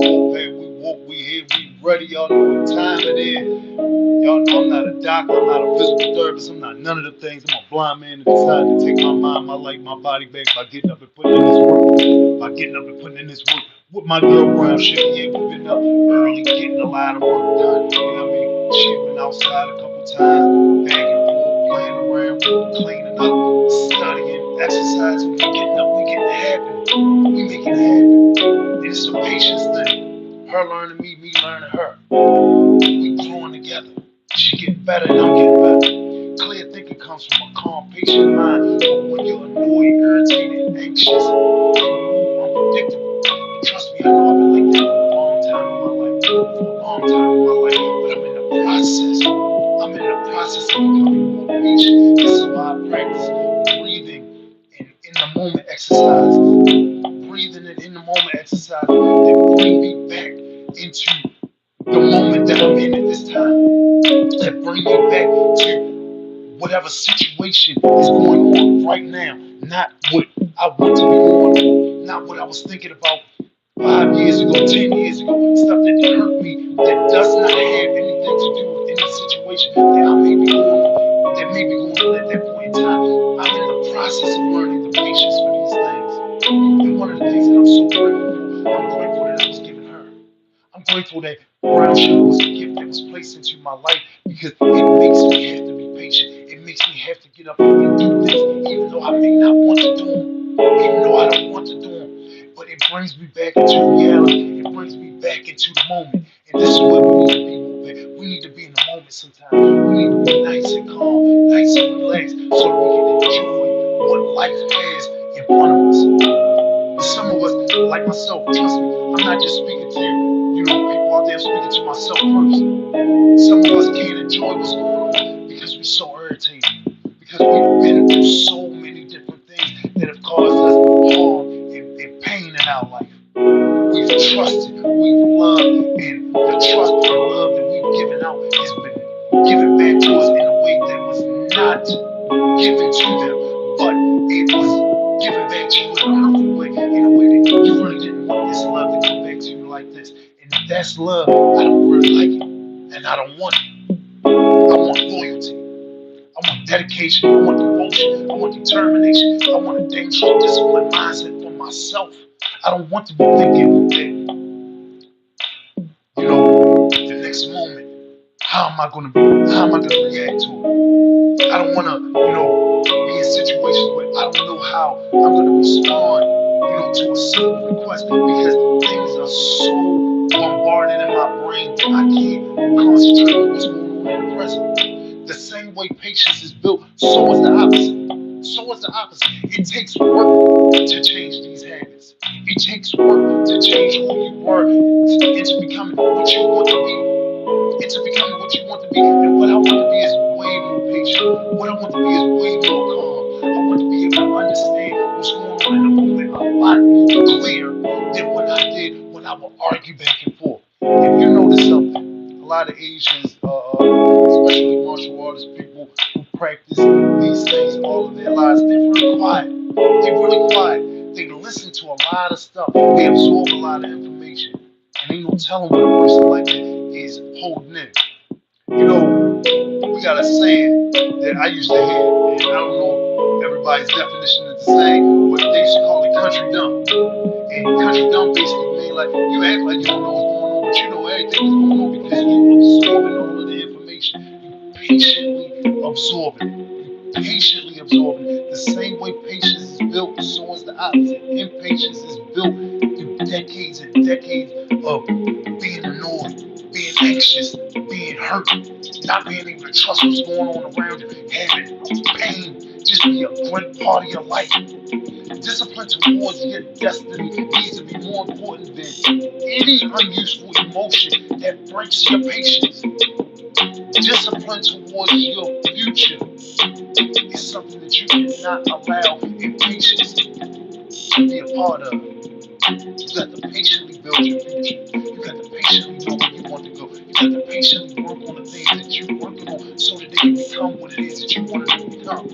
Hey, we woke, we here, we ready. Y'all know what time it is. Y'all know I'm not a doctor, I'm not a physical therapist, I'm not none of the things. I'm a blind man that decided to take my mind, my life, my body back by getting up and putting in this work. By getting up and putting in this work with my girl Brown Sugar. Yeah, we've been up early, getting a lot of work done. You know what I mean? She been outside a couple times, back and forth, playing around, cleaning up, studying, exercising. We getting up, we getting it happening. We making it happen. It's a patience thing. Her learning me, me learning her. We growing together. She getting better and I'm getting better. Clear thinking comes from a calm, patient mind. But when you're annoyed, irritated, anxious, unpredictable, trust me, I know I've been like that for a long time in my life. For a long time in my life. But I'm in the process. I'm in the process of becoming more patient. This is why I practice breathing and in the moment exercises. Breathing and in the moment exercises that bring me back into the moment that I'm in at this time, that bring me back to whatever situation is going on right now, not what I want to be going on, not what I was thinking about 5 years ago, 10 years ago, stuff that hurt me, that does not have anything to do with any situation that I may be going on, that may be going on at that point in time. I'm in the process of learning the patience for these things. And one of the things that I'm so grateful for, I'm grateful that I was given her. I'm grateful that brown sugar was a gift that was placed into my life because it makes me have to be patient. It makes me have to get up and do things even though I may not want to do them, even though I don't want to do them. But it brings me back into reality. It brings me back into the moment. And this is what we need to be more back. We need to be in the moment sometimes. We need to be nice and calm, nice and relaxed so that we can enjoy what life has in front of us. Some of us, like myself, trust me, I'm not just speaking to people out there, I'm speaking to myself first. Some of us can't enjoy what's going on because we're so irritated. Because we've been through so many different things that have caused us harm and pain in our life. We've trusted, we've loved, and the trust and love that we've given out has been given back to us in a way that was not given to them, but it was given back to you in a hurtful way, in a way that you really didn't want this love to come back to you like this. And if that's love, I don't really like it, and I don't want it. I want loyalty. I want dedication. I want devotion. I want determination. I want a dangerous, disciplined mindset for myself. I don't want to be thinking that, the next moment, how am I going to be? How am I going to react to it? I don't want to, be in situations where I don't know how I'm going to respond, to a simple request because things are so bombarded in my brain that I can't concentrate on what's going on in the present. The same way patience is built, so is the opposite. So is the opposite. It takes work to change these habits. It takes work to change who you were into becoming what you want to be, into becoming what you want to be. And what I want to be is way more patient. What I want to be is way more calm. I want to be able to understand what's going on in the moment a lot more clear than what I did when I would argue back and forth. If you notice something, a lot of Asians, especially martial artists, people who practice these things all of their lives, they're really quiet. They're really quiet. They listen to a lot of stuff. They absorb a lot of information. And ain't no telling what a person like that is holding in. We got a saying that I used to hear, and I don't know if everybody's definition is the same, but they used to call it country dumb. And country dumb basically mean like you act like you don't know what's going on, but you know everything that's going on because you absorbing all of the information. You patiently absorbing it. You patiently absorbing it. The same way patience is built, so is the opposite. Impatience is built through decades and decades of being annoyed, being anxious, being hurt, not being able to trust what's going on around you, having pain just be a great part of your life. Discipline towards your destiny needs to be more important than any unuseful emotion that breaks your patience. Discipline towards your future is something that you cannot allow impatience to be a part of. You got to patiently build your future. You got to patiently know where you want to go. You got to patiently work on the things that you're working on so that they can become what it is that you want them to become.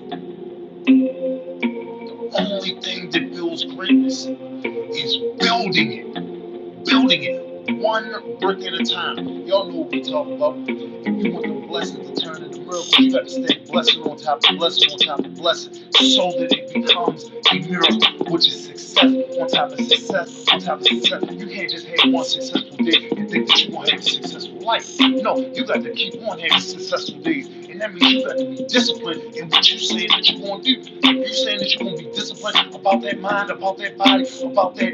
The only thing that builds greatness is building it. Building it. one brick at a time. Y'all know what we talk about. If you want the blessings to turn into miracles, you got to stay blessing on top of blessing on top of blessing so that it becomes a miracle, which is success on top of success on top of success. You can't just have one successful day and think that you're going to have a successful life. No, you got to keep on having successful days. And that means you got to be disciplined in what you're saying that you're going to do. If you're saying that you're going to be disciplined about that mind, about that body, about that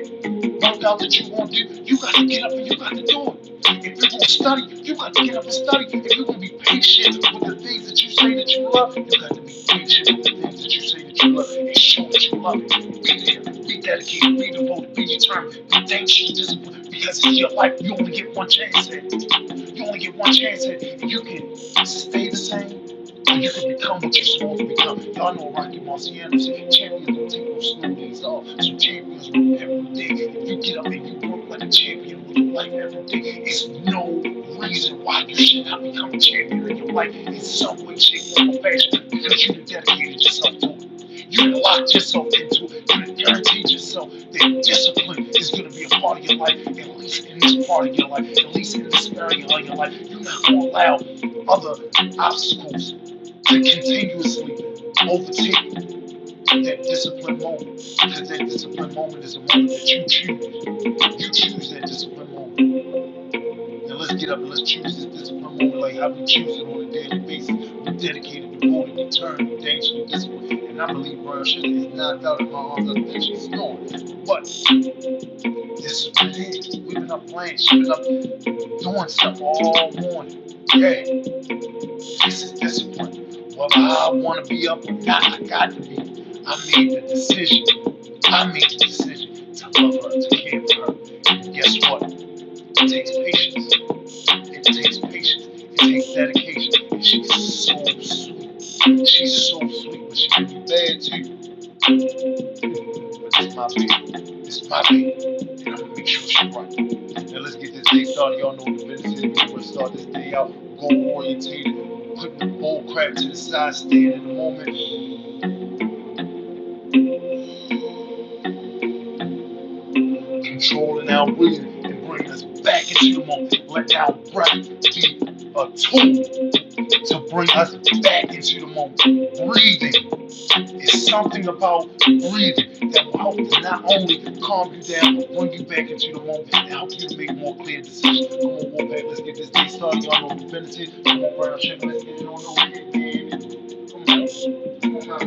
workout that you want to do, you got to get up and you got to do it. If you're going to study, you got to get up and study. If you're going to be patient with the things that you say that you love, you got to be patient with the things that you say that you love and show that you love it. Be there, be dedicated, be devoted, be determined, be dangerous, disciplined, because it's your life. You only get one chance at it. You only get one chance at it. You can stay the same, and you can become what you're supposed to become. Y'all know Rocky Marciano said champions don't take no slow days off. So champions work every day. If you get up and you work like a champion with your life every day, it's no reason why you should not become a champion in your life in some way, shape, form, or fashion, because you dedicated yourself to it. You locked yourself into it. You guaranteed yourself that discipline is going to be a part of your life, at least in this part of your life, at least in this area of your life. You're not going to allow other obstacles to continuously overtake that discipline moment, because that discipline moment is a moment that you choose. You choose that discipline moment. Now let's get up and let's choose this discipline moment like how we choose it on a daily basis. We're dedicated, devoted, determined, dangerous, discipline. And I believe Brown Sugar is knocked out of my arms. I think she's snoring. But this is what it is. We've been up playing, she's been up doing stuff all morning. Hey, this is discipline. Whether I want to be up or not, I got to be. I made the decision. I made the decision to love her, to care for her. And guess what? It takes patience. It takes patience. It takes dedication. And she's so sweet. She's so sweet, but she can be bad too. But it's my baby. It's my baby. And I'm gonna make sure she's right. Now let's get this day started. Y'all know what the business is. We're gonna start this day out goal orientated, putting the bull crap to the side, staying in the moment. Controlling our breathing and bringing us back into the moment. Let our breath be a tool to bring us back into the moment. Breathing is something about breathing that will help to not only calm you down, but bring you back into the moment and help you to make more clear decisions. Come on, Warpack, let's get this day started. Y'all know the benefit. Come on, Brown Sugar, let's get it on over here, man. Come on, come on now.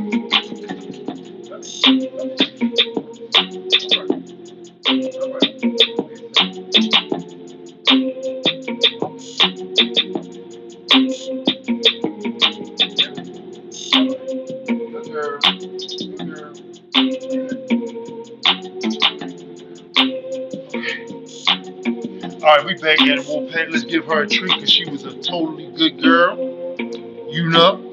All right, we back at it, Wolfpack. Let's give her a treat because she was a totally good girl. You know.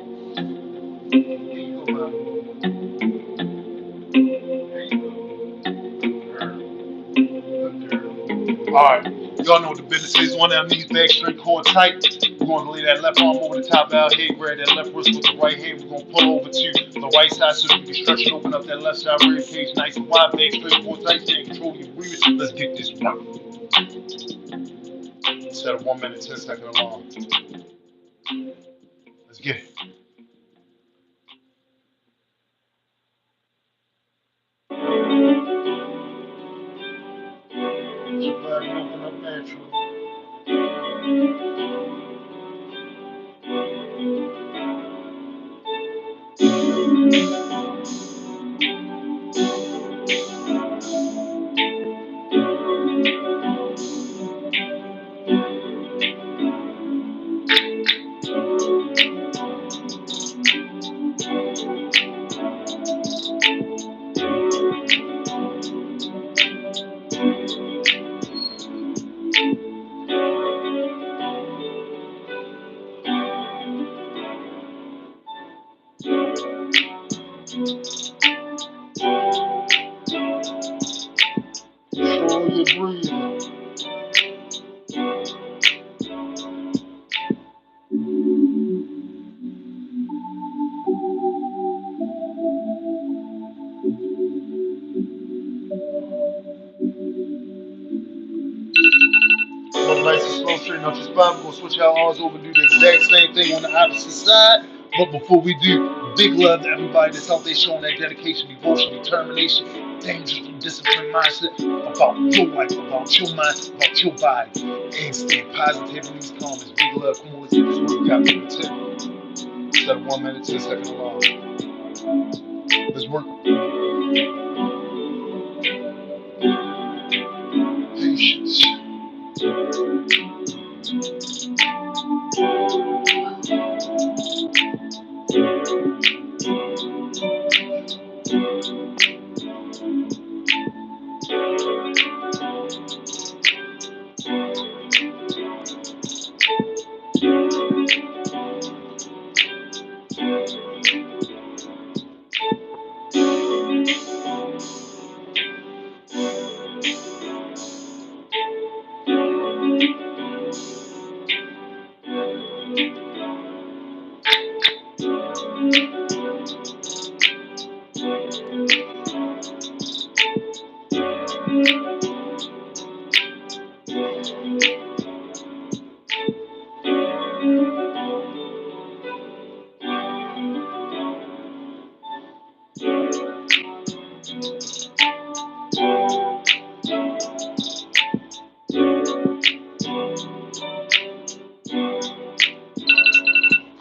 Alright, y'all know what the business is. On our knees, back straight, core tight. We're going to lay that left arm over the top of our head, grab that left wrist with the right hand. We're going to pull over to the right side so that we can stretch and open up that left side rib cage nice and wide, back straight, core tight. Stay in control of your breathing. Let's get this work. Set a 1 minute, 10-second alarm. Let's get it. Your body open up naturally. Come nice and slow, straighten out your spine. We're gonna switch our arms over, do the exact same thing on the opposite side. But before we do, big love to everybody that's out there showing that dedication, devotion, determination, dangerous, disciplined mindset about your life, about your mind, about your body. And stay positive in these comments. Big love. Come on, let's get this work. We got maybe 10 instead of 1 minute, 10 seconds long. Let's work. Patience.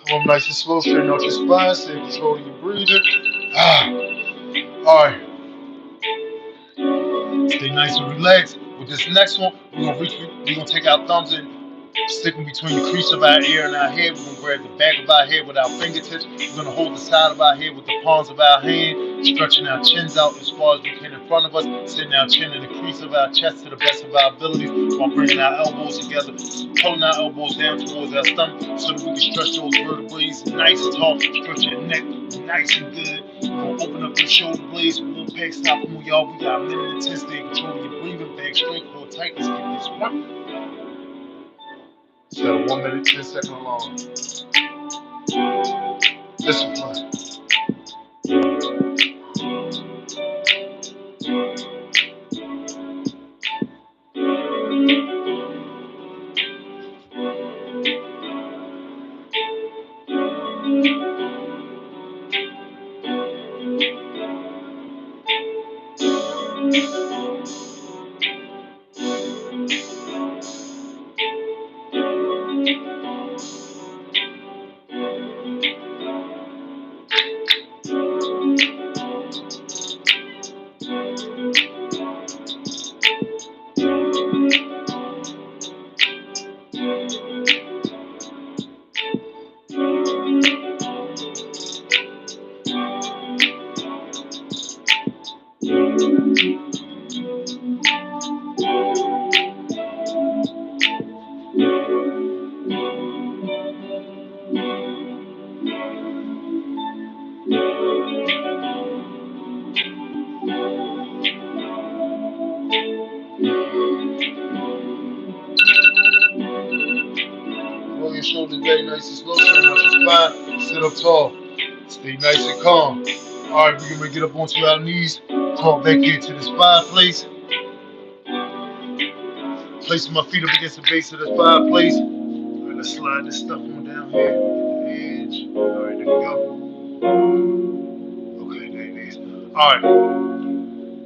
Come on, nice and slow, straighten out your spine, stay in control of your breathing. Alright. Stay nice and relaxed. With this next one, we're gonna take our thumbs and stick them between the crease of our ear and our head. We're gonna grab the back of our head with our fingertips. We're gonna hold the side of our head with the palms of our hand, stretching our chins out as far as we can in front of us, sitting our chin in the crease of our chest to the best of our abilities, while bringing our elbows together, pulling our elbows down towards our stomach so that we can stretch those vertebrae nice and tall, stretch your neck nice and good. We're gonna open up your shoulder blades, we'll pack stop. Come on, y'all. We got a minute and 10. Stay in control of your breathing, back straight, core tight. Let's get this one. So 1 minute, 10 seconds long. Discipline. Roll your shoulders very nice and slow, straighten out your spine, sit up tall, stay nice and calm. Alright, we're gonna get up onto our knees, talk back here to this fireplace, placing my feet up against the base of this fireplace. Alright, let's slide this stuff on down here, get the edge. Alright, there we go. Okay, there it is. Alright.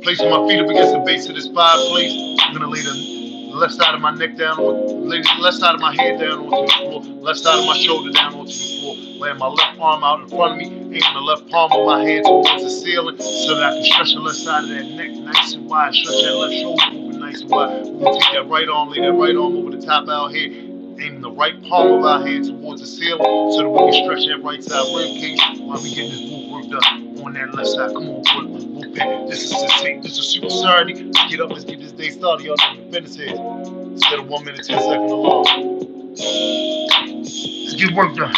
Placing my feet up against the base of this fireplace, I'm gonna lay the left side of my neck down, lay the left side of my head down onto the floor, left side of my shoulder down onto the floor, laying my left arm out in front of me, aiming the left palm of my hand towards the ceiling so that I can stretch the left side of that neck nice and wide, stretch that left shoulder open nice and wide. We're gonna take that right arm, lay that right arm over the top of our head, aiming the right palm of our hand towards the ceiling so that we can stretch that right side rib cage while we getting this move worked up on that left side. Come on, boy. This is a tape. This is Super Saturday. Let's get up. Let's get this day started. Y'all know what business is. Instead of 1 minute, 10 seconds long. Let's get work done.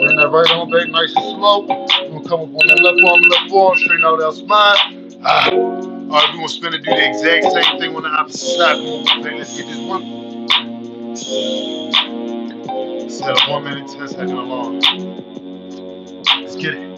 Bring that right arm back nice and slow. We're gonna come up on that left arm, straighten out our spine. Alright, we're gonna spin and do the exact same thing on the opposite side. Okay, let's get this one. Set a 1 minute, 10-second alarm. Let's get it.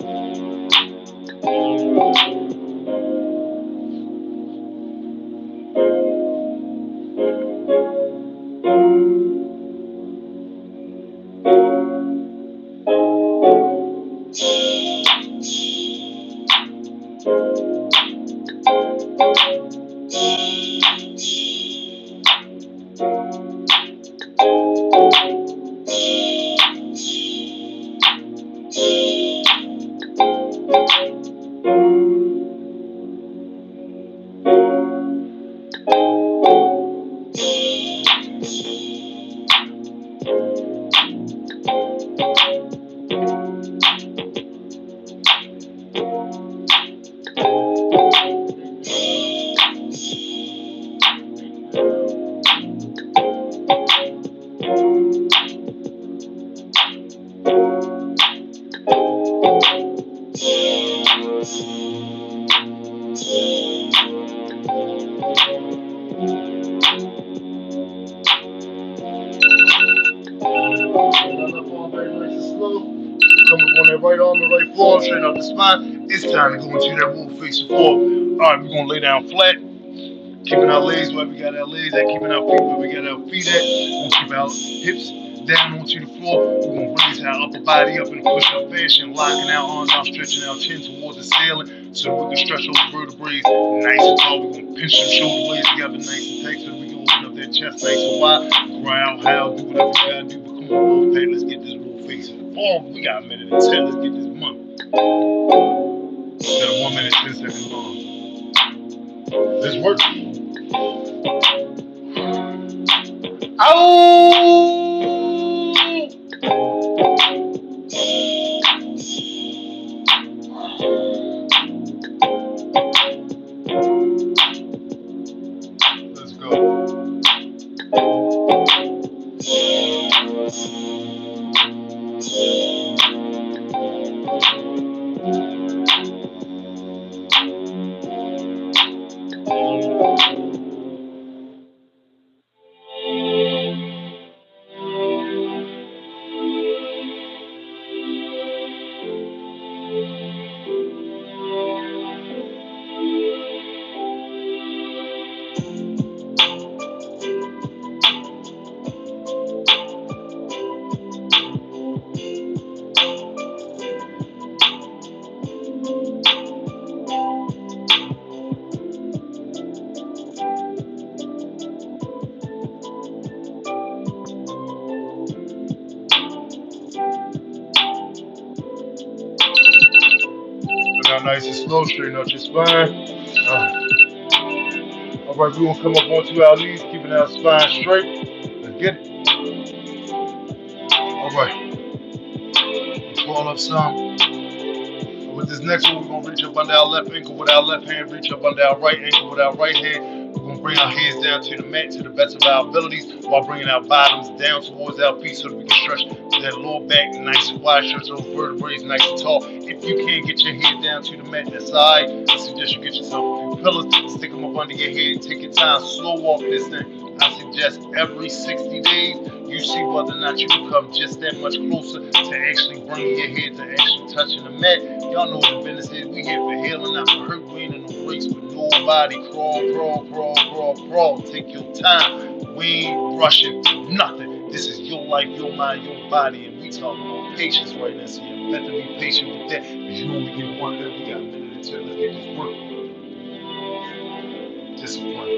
Come up on that right arm and right forearm, straighten out the spine. It's time to go into that wolf facing forward. Alright, we're gonna lay down flat. Keeping our legs where we got our legs at, keeping our feet where we got our feet at. We're gonna keep our hips down onto the floor. We're gonna raise our upper body up in a push-up fashion, locking our arms out, stretching our chin towards the ceiling so we can stretch those vertebrae nice and tall. We're gonna pinch some shoulder blades together nice and tight so we can open up that chest nice and wide. Growl, howl, do whatever you gotta do. But come on, wolf pack, let's get this wolf face in the form. We got a minute and 10, let's get this month. Got a 1 minute, 10-second long. Let's work. Ow! Let's go. Now nice and slow, straighten out your spine. Alright, we're gonna come up onto our knees, keeping our spine straight. Let's get it. Alright, crawl up some. With this next one, we're gonna reach up under our left ankle with our left hand, reach up under our right ankle with our right hand. We're gonna bring our hands down to the mat to the best of our abilities while bringing our bottoms down towards our feet so that we can stretch that lower back nice and wide, stretch those vertebrae nice and tall. If you can't get your head down to the mat, that's alright. I suggest you get yourself a few pillows, stick them up under your head, take your time, slow walk this thing. I suggest every 60 days, you see whether or not you become just that much closer to actually bringing your head to actually touching the mat. Y'all know what the business is. We here for healing, not for hurt. We ain't in no race with nobody. Crawl. Take your time. We ain't rushing nothing. This is your life, your mind, your body, and we talking about patience right now. So you have to be patient with that. Because you only get one live. We got a minute and 10. Let's get this work. Discipline.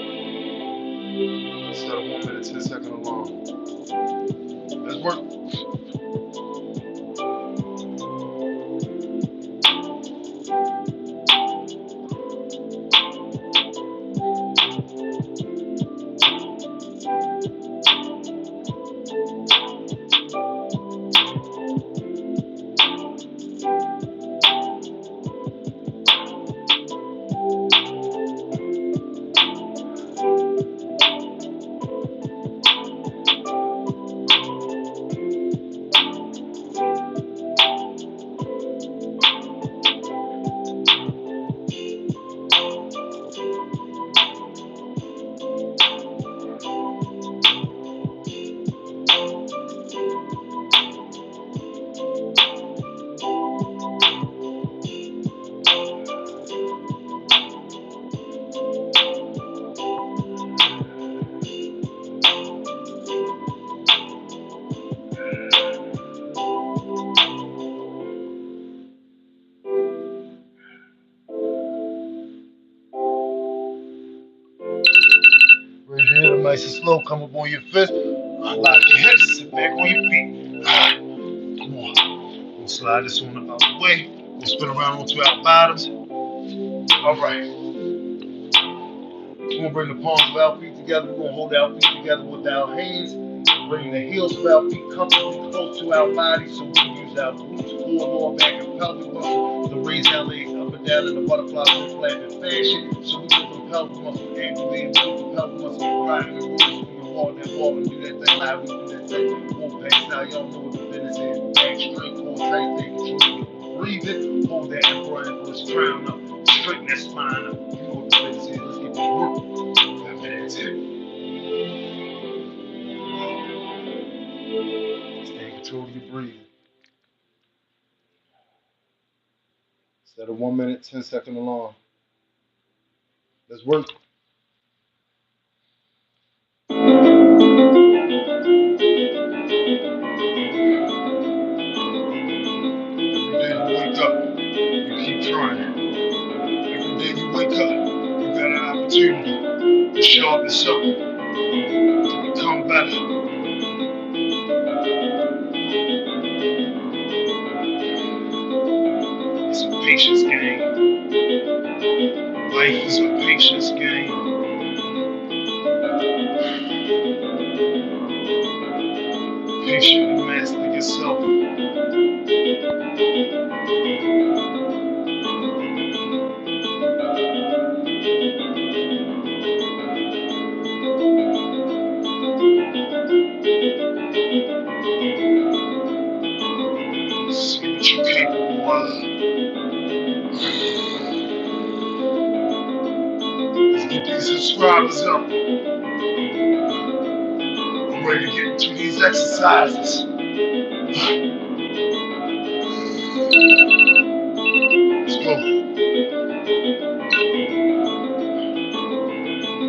Instead of 1 minute, 10 second alarm. Let's work. Raise your head up nice and slow. Come up on your fist. Lock your hips. Sit back on your feet. Come on. We'll slide this one out the way. We'll spin around onto our bottoms. All right. We're going to bring the palms of our feet together. We're going to hold our feet together with our hands. Bring the heels of our feet comfortably close to our bodies so we can use our glutes, core, lower back, and pelvic muscle to raise our legs up and down in the butterfly or flapping fashion. So we get the pelvic muscle activated, we get the pelvic muscle grinding and rolling. So we can walk that wall and do that thing like we do that thing. Walk back now, y'all know what the business is. Back straight, core tight, stay control. Breathe it, hold that emperor and push crown up. Straighten that spine up. You know what the business is. Let's get this work. That's it. Stay in control of your breathing. Set a 1 minute, 10 second alarm. Let's work. Every day you wake up, you keep trying. Every day you wake up, you got an opportunity to sharpen yourself, to become better. It's a patience game. Life is a patience game. Patiently master yourself. See what you're capable of. Let's get these subscribers up. I'm ready to get into these exercises. Let's go.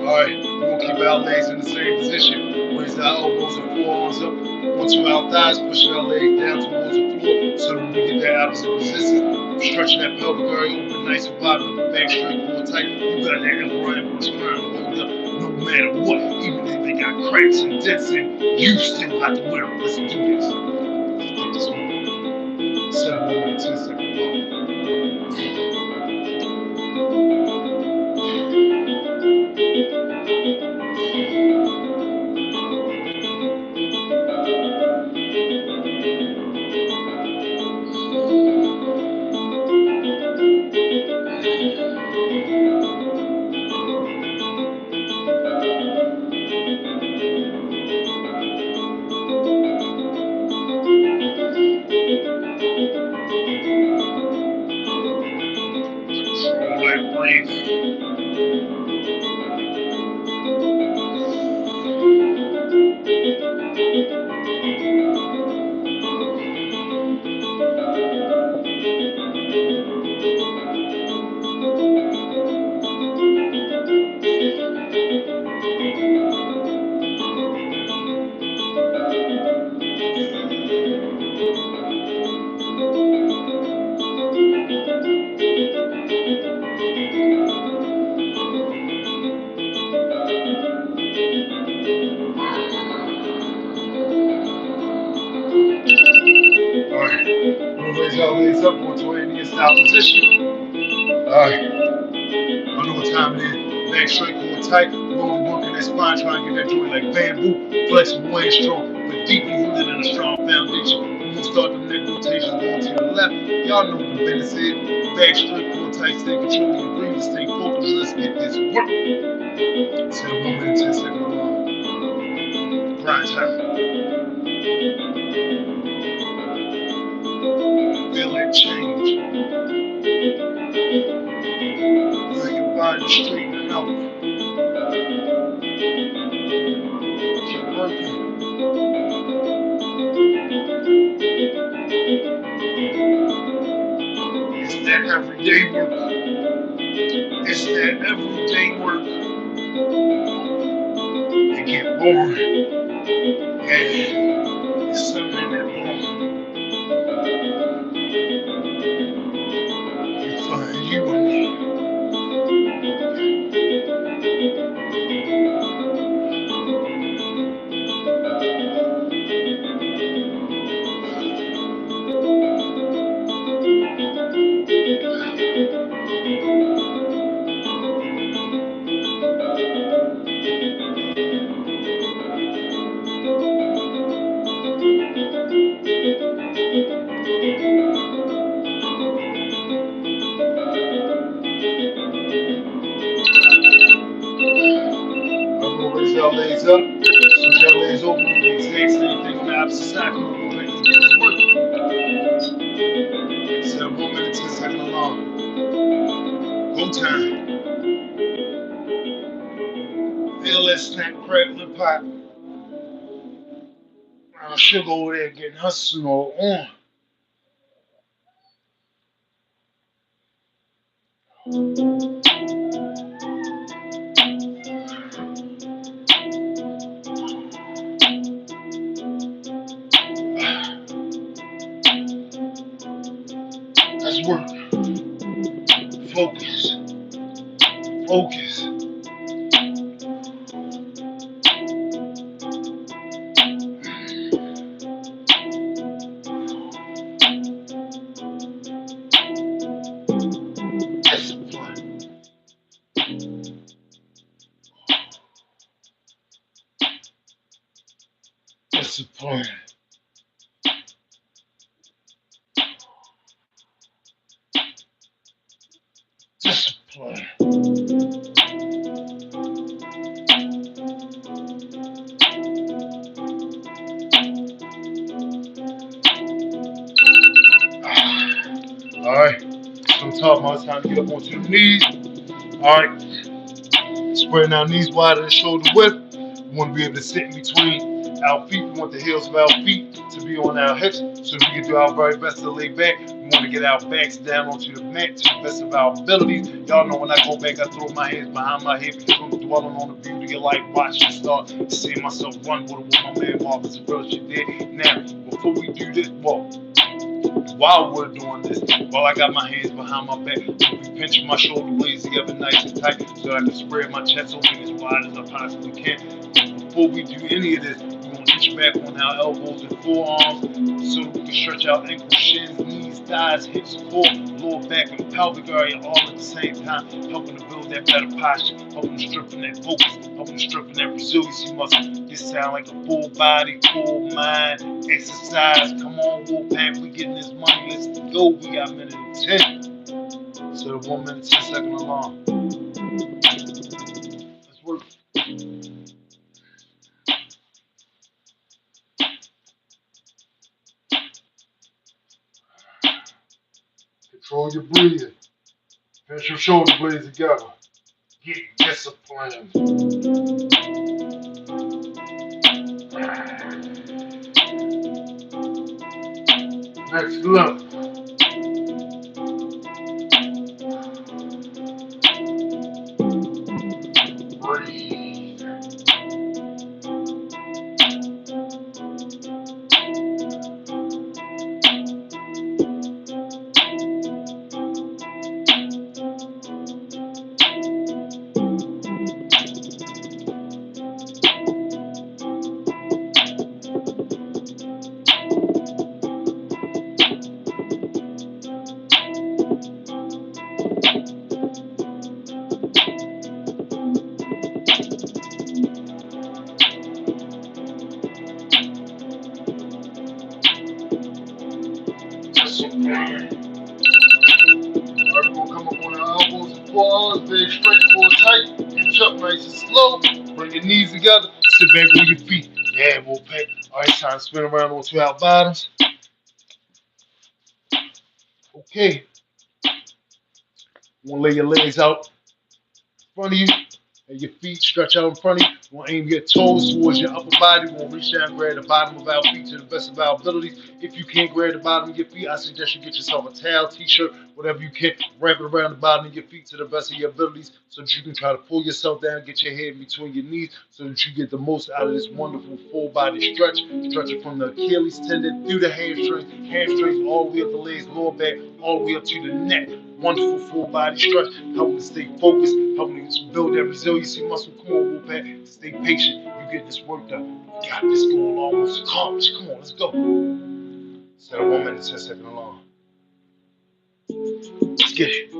Alright, we're going to keep our legs in the same position. Raise our elbows and forearms up onto our thighs, pushing our legs down towards the floor so that we get that opposite resistance. Stretching that pelvic area open nice and wide, looking back straight, core tight. You got that emperor push crown to hold up no matter what. Even if they got cracks and dents in, you still got to wear them. Let's do this. Let's get this one. Set a 1 minute, 10 second alarm. Control that breathing. legs up, going to an Indian style position. Alright. I know what time it is. Leg straight, core tight. Rolling, working that spine, trying to get that joint like bamboo. Flexible and strong, but deeply rooted in a strong foundation. We're gonna start the neck rotations going to the left. Y'all know what the business is. Leg straight, core tight, stay control your breathing, stay focused. Let's get this work. Set a 1 minute, 10 second alarm. Grind time. Feel that change. Feel your body straightening out. Keep working. It's that everyday work. It's that everyday work. It get boring. And it's something in that boring. You find you in me. I'm gonna raise y'all legs up. Switch y'all legs over. Do the exact same thing on the opposite side. Come on, go ahead and get this work. Set a 1 minute, 10 second alarm. Go time. Feel that snap, crackle, and pop. She'll go over there getting her snore on. That's work. Focus. Focus. Discipline. Discipline. Discipline. Alright. So I'm talking about it's time to get up onto the knees. Alright. Spreading our knees wide and shoulder width. We want to be able to sit in between our feet. We want the heels of our feet to be on our hips so that we can do our very best to lay back. We want to get our backs down onto the mat to the best of our abilities. Y'all know when I go back, I throw my hands behind my head because I'm dwelling on the beauty of life. Watching start seeing myself run with my man Marcus Burris did. Now, before we do this, while we're doing this, while I got my hands behind my back, I'll be pinching my shoulder blades together nice and tight so I can spread my chest open as wide as I possibly can. Before we do any of this, we're going to reach back on our elbows and forearms so that we can stretch out ankles, shins, knees, thighs, hips, core, lower back, and pelvic area all at the same time, helping to build that better posture, helping to strengthen that focus, helping to strengthen that resiliency muscle. This sound like a full body, full mind exercise. Come on, Wolfpack, we getting this money. Let's go. We got a minute and 10. So 1 minute, 10 second alarm. Let's work. Control your breathing. Pinch your shoulder blades together. Get disciplined. Next level. Breathe. your arms very straight, pull tight, reach up nice and slow. Bring your knees together, sit back on your feet. Yeah, we'll pay. All right, time to spin around on 12 bottoms. Okay. You want to lay your legs out in front of you. And your feet stretch out in front of you. You want to aim your toes towards your upper body. You want to reach down and grab the bottom of our feet to the best of our abilities. If you can't grab the bottom of your feet, I suggest you get yourself a towel, t-shirt, whatever you can. Wrap it around the bottom of your feet to the best of your abilities so that you can try to pull yourself down, get your head between your knees so that you get the most out of this wonderful full body stretch. Stretch it from the Achilles tendon through the hamstrings all the way up the legs, lower back, all the way up to the neck. Wonderful full body stretch, helping to stay focused, helping to build that resiliency muscle. Come on, Wolfpack, stay patient. You get this work done. You got this going almost accomplished. Come on, let's go. Set a 1 minute, 10 second alarm. Let's get it.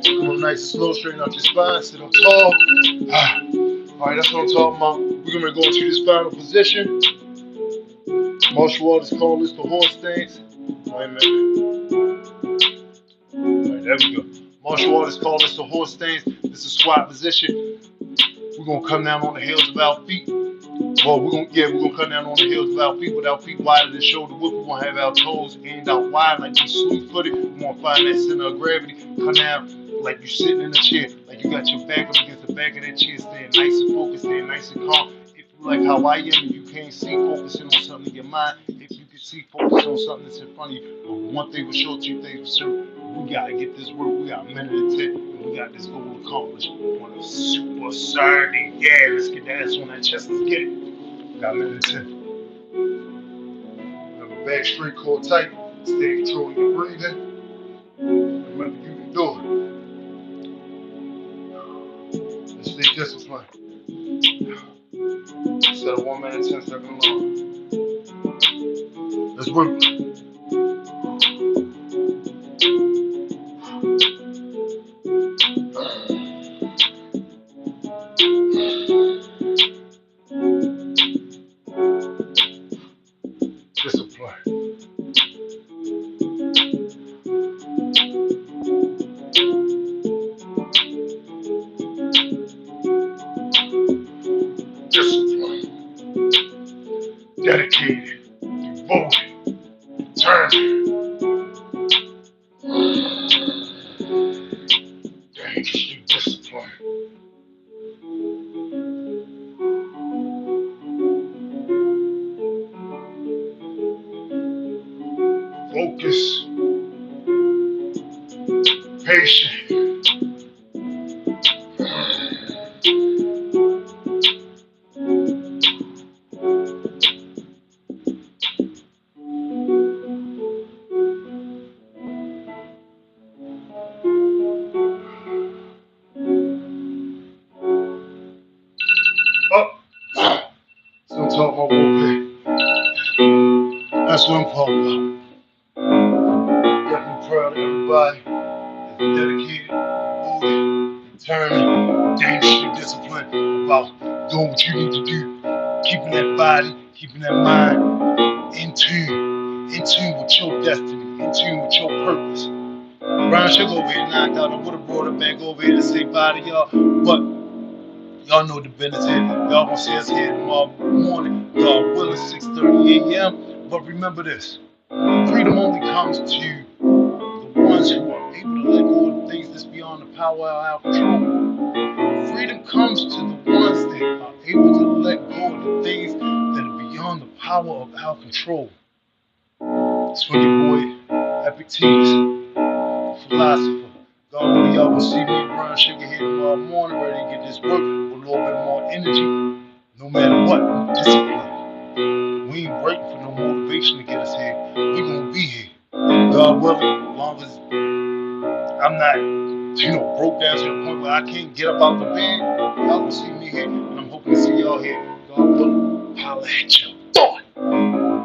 Come on, nice and slow, straighten out your spine, sit up tall. All right, that's what I'm talking about. We're gonna go into this final position. Martial artists call this the horse stance. Wait a minute. All right, there we go. Martial artists call this the horse stance. This is a squat position. We're gonna come down on the heels of our feet. Well, we're gonna come down on the heels of our feet with our feet wider than shoulder width. We're gonna have our toes aimed out wide like we sleep footed. We're gonna find that center of gravity. Come down like you're sitting in a chair, like you got your back up against the back of that chair, staying nice and focused, staying nice and calm. If you like how I am and you can't see, focusing on something in your mind. If you can see, focus on something that's in front of you. But one thing for sure, two things for certain. We gotta get this work. We got a minute and 10, and we got this goal accomplished on a super Saturday. Yeah, let's get the ass on that chest. Let's get it. Got a minute and 10. Remember, back straight, core tight. Stay controlling your breathing. Remember, you can do it. And stay disciplined. Set a 1 minute, 10 second alarm. Let's work. Discipline. Discipline. Dedicated. Devoted. Determined. Dangerously disciplined. Focus. Patient. Up. So I'm talking about Wolfpack. That's what I'm talking about. Definitely proud of everybody that's dedicated, devoted, determined, dangerously disciplined about doing what you need to do, keeping that body, keeping that mind in tune with your destiny, in tune with your purpose. Brian Sugar over here knocked out. I would have brought him back over here to say bye to y'all, but Y'all know the business here. Y'all gonna see us here tomorrow morning. God willing, 6:30 a.m. But remember this: freedom only comes to the ones who are able to let go of the things that's beyond the power of our control. Freedom comes to the ones that are able to let go of the things that are beyond the power of our control. It's when your boy, Epic Tees, philosopher. God willing, y'all gonna see me around Sugar Head tomorrow morning, ready to get this work with a little bit more energy. No matter what, discipline. We ain't waiting for no motivation to get us here. We gonna be here. God willing, as long as I'm not, broke down to the point where I can't get up out the bed, y'all gonna see me here, and I'm hoping to see y'all here. God willing, holla at y'all.